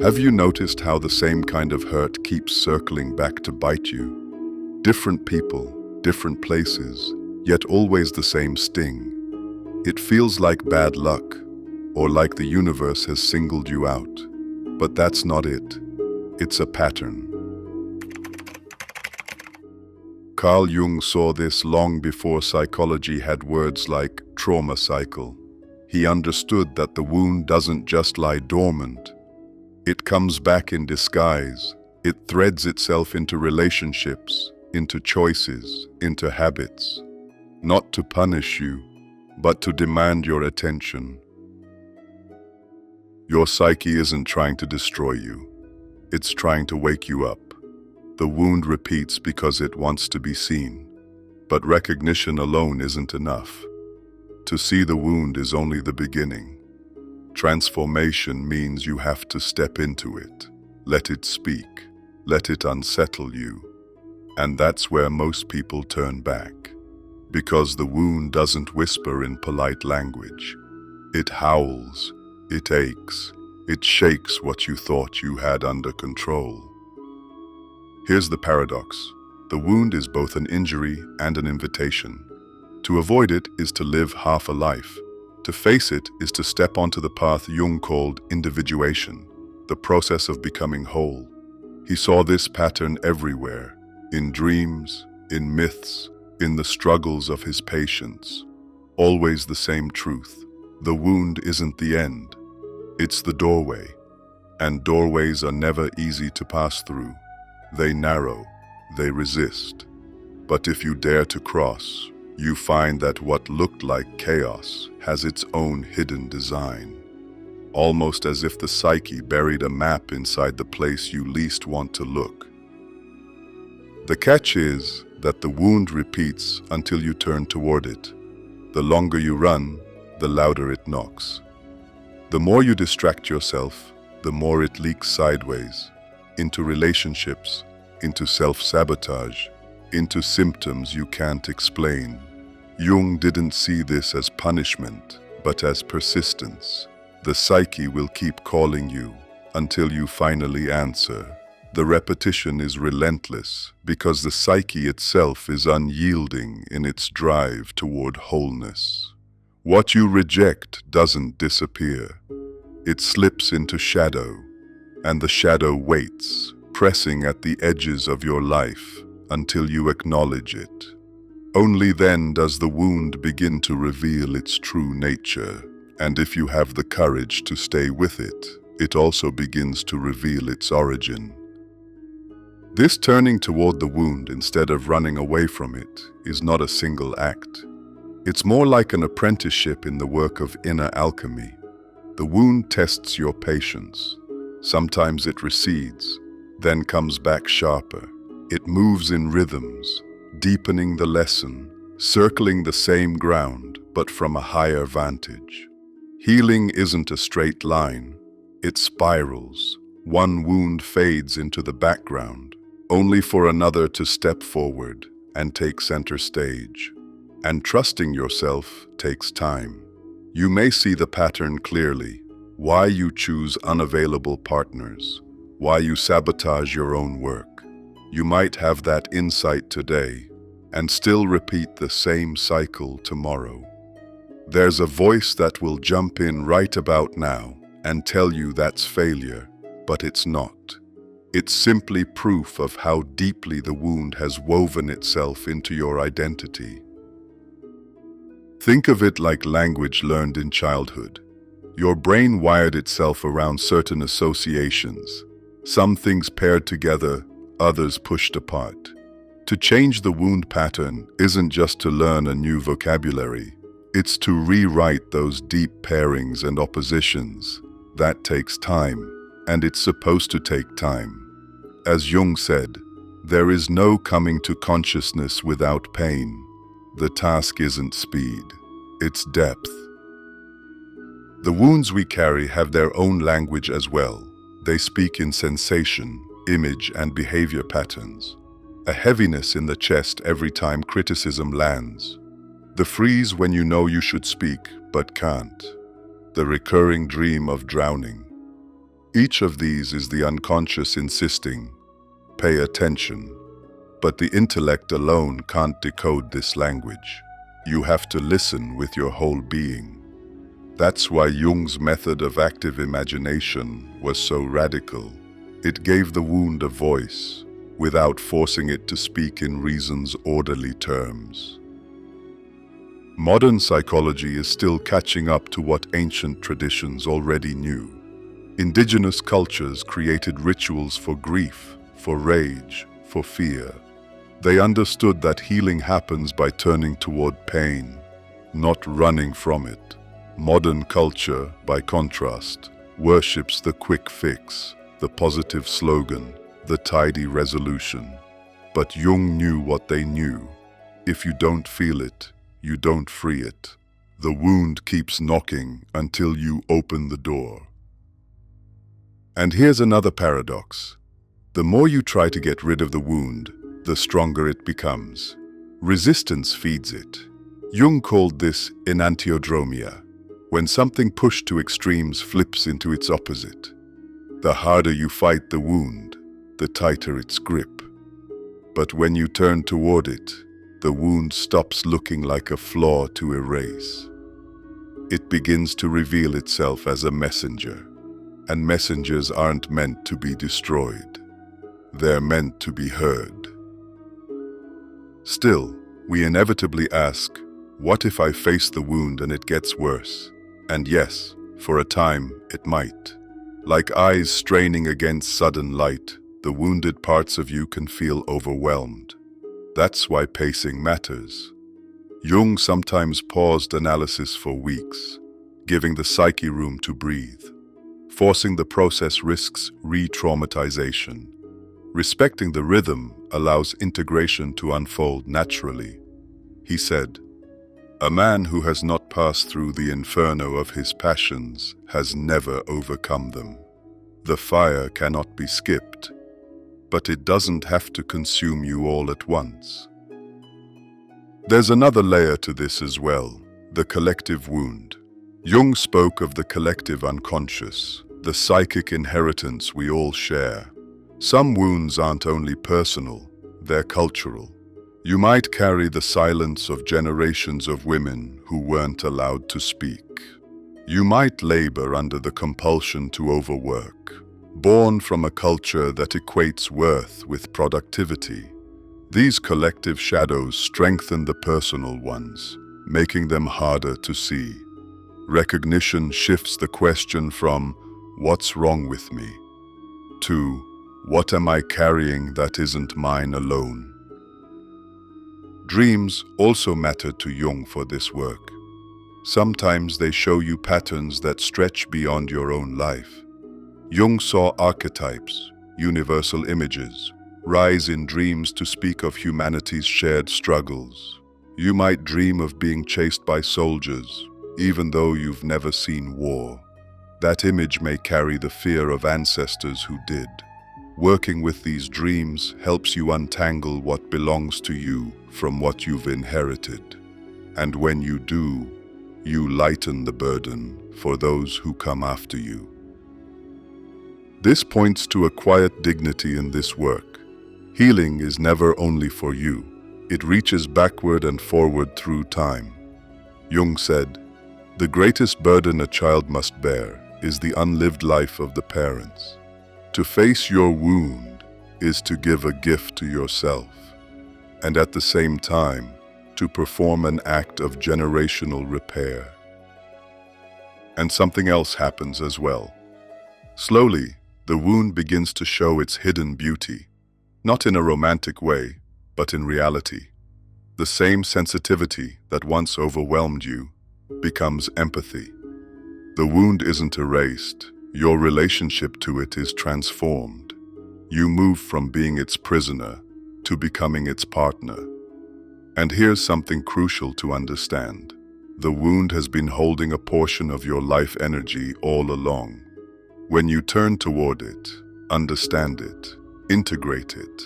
Have you noticed how the same kind of hurt keeps circling back to bite you? Different people, different places, yet always the same sting. It feels like bad luck, or like the universe has singled you out. But that's not it. It's a pattern. Carl Jung saw this long before psychology had words like trauma cycle. He understood that the wound doesn't just lie dormant. It comes back in disguise. It threads itself into relationships, into choices, into habits. Not to punish you, but to demand your attention. Your psyche isn't trying to destroy you. It's trying to wake you up. The wound repeats because it wants to be seen. But recognition alone isn't enough. To see the wound is only the beginning. Transformation means you have to step into it, let it speak, let it unsettle you. And that's where most people turn back. Because the wound doesn't whisper in polite language. It howls, it aches, it shakes what you thought you had under control. Here's the paradox. The wound is both an injury and an invitation. To avoid it is to live half a life. To face it is to step onto the path Jung called individuation, the process of becoming whole. He saw this pattern everywhere, in dreams, in myths, in the struggles of his patients. Always the same truth. The wound isn't the end. It's the doorway. And doorways are never easy to pass through. They narrow, they resist. But if you dare to cross, you find that what looked like chaos has its own hidden design. Almost as if the psyche buried a map inside the place you least want to look. The catch is that the wound repeats until you turn toward it. The longer you run, the louder it knocks. The more you distract yourself, the more it leaks sideways, into relationships, into self-sabotage, into symptoms you can't explain. Jung didn't see this as punishment, but as persistence. The psyche will keep calling you until you finally answer. The repetition is relentless because the psyche itself is unyielding in its drive toward wholeness. What you reject doesn't disappear. It slips into shadow, and the shadow waits, pressing at the edges of your life until you acknowledge it. Only then does the wound begin to reveal its true nature, and if you have the courage to stay with it, it also begins to reveal its origin. This turning toward the wound instead of running away from it is not a single act. It's more like an apprenticeship in the work of inner alchemy. The wound tests your patience. Sometimes it recedes, then comes back sharper. It moves in rhythms, deepening the lesson, circling the same ground, but from a higher vantage. Healing isn't a straight line. It spirals. One wound fades into the background, only for another to step forward and take center stage. And trusting yourself takes time. You may see the pattern clearly, why you choose unavailable partners, why you sabotage your own work. You might have that insight today and still repeat the same cycle tomorrow. There's a voice that will jump in right about now and tell you that's failure, but it's not. It's simply proof of how deeply the wound has woven itself into your identity. Think of it like language learned in childhood. Your brain wired itself around certain associations. Some things paired together, others pushed apart. To change the wound pattern isn't just to learn a new vocabulary. It's to rewrite those deep pairings and oppositions. That takes time, and it's supposed to take time. As Jung said, there is no coming to consciousness without pain. The task isn't speed, it's depth. The wounds we carry have their own language as well. They speak in sensation, image, and behavior patterns. A heaviness in the chest every time criticism lands. The freeze when you know you should speak but can't. The recurring dream of drowning. Each of these is the unconscious insisting, pay attention. But the intellect alone can't decode this language. You have to listen with your whole being. That's why Jung's method of active imagination was so radical. It gave the wound a voice, without forcing it to speak in reason's orderly terms. Modern psychology is still catching up to what ancient traditions already knew. Indigenous cultures created rituals for grief, for rage, for fear. They understood that healing happens by turning toward pain, not running from it. Modern culture, by contrast, worships the quick fix, the positive slogan, the tidy resolution. But Jung knew what they knew. If you don't feel it, you don't free it. The wound keeps knocking until you open the door. And here's another paradox. The more you try to get rid of the wound, the stronger it becomes. Resistance feeds it. Jung called this enantiodromia, when something pushed to extremes flips into its opposite. The harder you fight the wound, the tighter its grip. But when you turn toward it, the wound stops looking like a flaw to erase. It begins to reveal itself as a messenger, and messengers aren't meant to be destroyed. They're meant to be heard. Still, we inevitably ask, what if I face the wound and it gets worse? And yes, for a time, it might. Like eyes straining against sudden light, the wounded parts of you can feel overwhelmed. That's why pacing matters. Jung sometimes paused analysis for weeks, giving the psyche room to breathe. Forcing the process risks re-traumatization. Respecting the rhythm allows integration to unfold naturally. He said, "A man who has not passed through the inferno of his passions has never overcome them. The fire cannot be skipped, but it doesn't have to consume you all at once." There's another layer to this as well, the collective wound. Jung spoke of the collective unconscious, the psychic inheritance we all share. Some wounds aren't only personal, they're cultural. You might carry the silence of generations of women who weren't allowed to speak. You might labor under the compulsion to overwork, born from a culture that equates worth with productivity. These collective shadows strengthen the personal ones, making them harder to see. Recognition shifts the question from, "What's wrong with me?" to, "What am I carrying that isn't mine alone?" Dreams also mattered to Jung for this work. Sometimes they show you patterns that stretch beyond your own life. Jung saw archetypes, universal images, rise in dreams to speak of humanity's shared struggles. You might dream of being chased by soldiers, even though you've never seen war. That image may carry the fear of ancestors who did. Working with these dreams helps you untangle what belongs to you from what you've inherited. And when you do, you lighten the burden for those who come after you. This points to a quiet dignity in this work. Healing is never only for you. It reaches backward and forward through time. Jung said, "The greatest burden a child must bear is the unlived life of the parents. To face your wound is to give a gift to yourself, and at the same time, to perform an act of generational repair." And something else happens as well. Slowly, the wound begins to show its hidden beauty, not in a romantic way, but in reality. The same sensitivity that once overwhelmed you becomes empathy. The wound isn't erased. Your relationship to it is transformed. You move from being its prisoner to becoming its partner. And here's something crucial to understand. The wound has been holding a portion of your life energy all along. When you turn toward it, understand it, integrate it,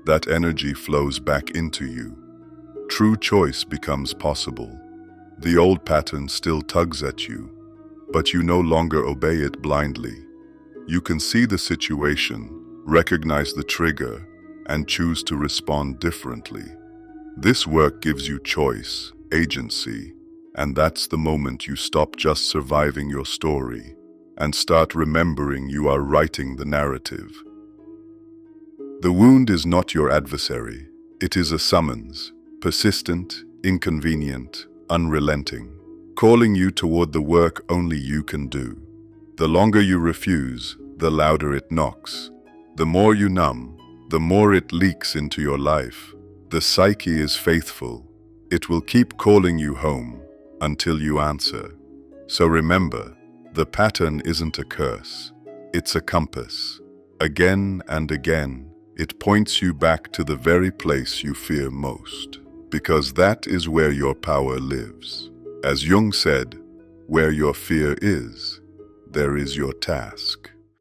that energy flows back into you. True choice becomes possible. The old pattern still tugs at you, but you no longer obey it blindly. You can see the situation, recognize the trigger, and choose to respond differently. This work gives you choice, agency, and that's the moment you stop just surviving your story and start remembering you are writing the narrative. The wound is not your adversary. It is a summons, persistent, inconvenient, unrelenting, calling you toward the work only you can do. The longer you refuse, the louder it knocks. The more you numb, the more it leaks into your life. The psyche is faithful. It will keep calling you home until you answer. So remember, the pattern isn't a curse. It's a compass. Again and again, it points you back to the very place you fear most, because that is where your power lives. As Jung said, where your fear is, there is your task.